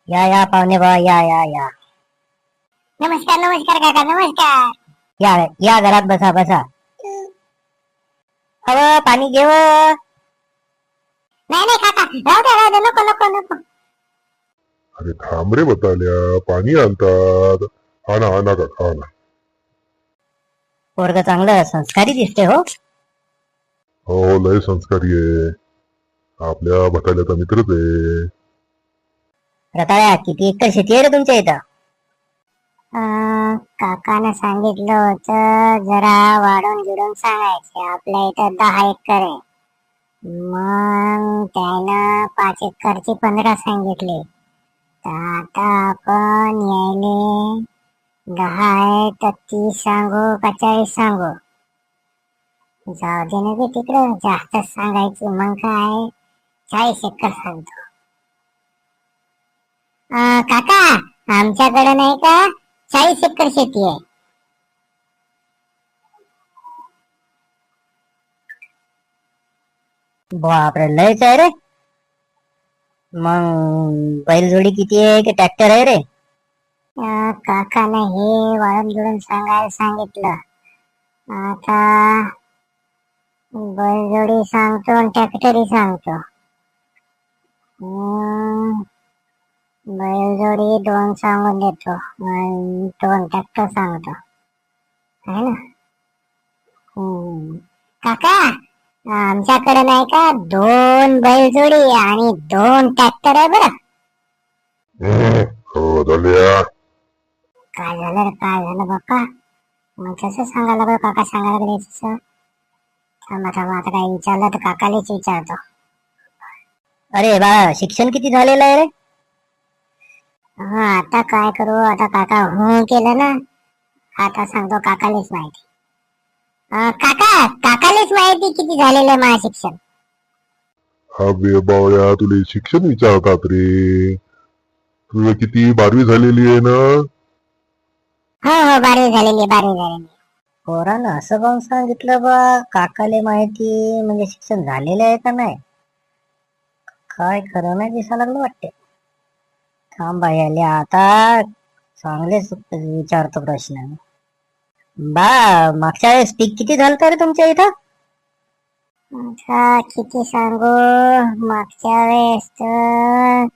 या पाहुणे बा, या. नमस्कार नमस्कार काका, नमस्कार. या घरात बसा बसा. अव पाणी घेव. नाही नाही काका, राहू दे, नको नको नको. अरे थांब रे बताल्या, पाणी आणतात. आणा काका आणा. पोरग चांगलं संस्कारी दिसते हो. हो लय संस्कारी आहे. आपल्या बताल्याचा मित्रच आहे. रताळ्या किती एकर शेती आहे रे तुमच्या इथं? काकानं सांगितलं होतं जरा वाढून गिडून सांगायचे. आपल्या इथं 10 एकर आहे. मग त्यानं 5 एकरची 15 सांगितली. तर आता आपण यायले 10 आहे तर 30 सांगू का 40 सांगू? जाऊ दे ना ते तिकडं, जास्तच सांगायची. मग काय 40 एकर सांगतो. काका, आमच्याकडे नाही का 40 एकर शेती आहे. बापरे, लयच आहे रे. मग बैलजोडी किती आहे की ट्रॅक्टर आहे रे? काकानं हे वाळून गिळून सांगायला सांगितलं. आता बैलजोडी सांगतो आणि ट्रॅक्टरही सांगतो. बैलजोडी 2 सांगून देतो आणि 2 ट्रॅक्टर सांगतो, है ना? काका, आमच्याकडे नाही का 2 बैलजोडी आणि 2 ट्रॅक्टर आहे बरं. हो झाल्या. काय झालं रे, काय झालं बाप्पा? मग कसं सांगायला बरं काका, सांगायला गेले तसं. थांबा आता काय विचारलं तर काकालाच विचारतो. अरे बा, शिक्षण किती झालेलं आहे रे? हा, आता काय करू, आता काका केलं ना, आता सांगतो काकालाच माहिती. काकालाच माहिती किती झालेलं आहे माझं शिक्षण. हा बावळ्या, तुला शिक्षण विचारतात रे. तुला किती 12वी झालेली आहे ना? हो 12वी झालेली. पोरानं असं काऊन सांगितलं बा? काकाले माहिती म्हणजे शिक्षण झालेलं आहे का नाही? काय खरं नाही दिसायला लागलं वाटते. थांबा याले आता चांगलेच विचारतो प्रश्न. बा, मागच्या वेळेस पीक किती झालं रे तुमच्या इथं? आता किती सांगू, मागच्या वेळेस तर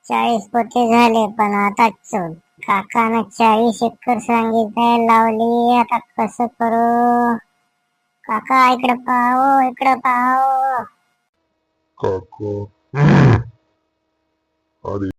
40 पोते झाले. पण आता काकानं 40 एकर सांगितलंय, लावली. आता कसं करू काका? इकडं पाहो. काका अरे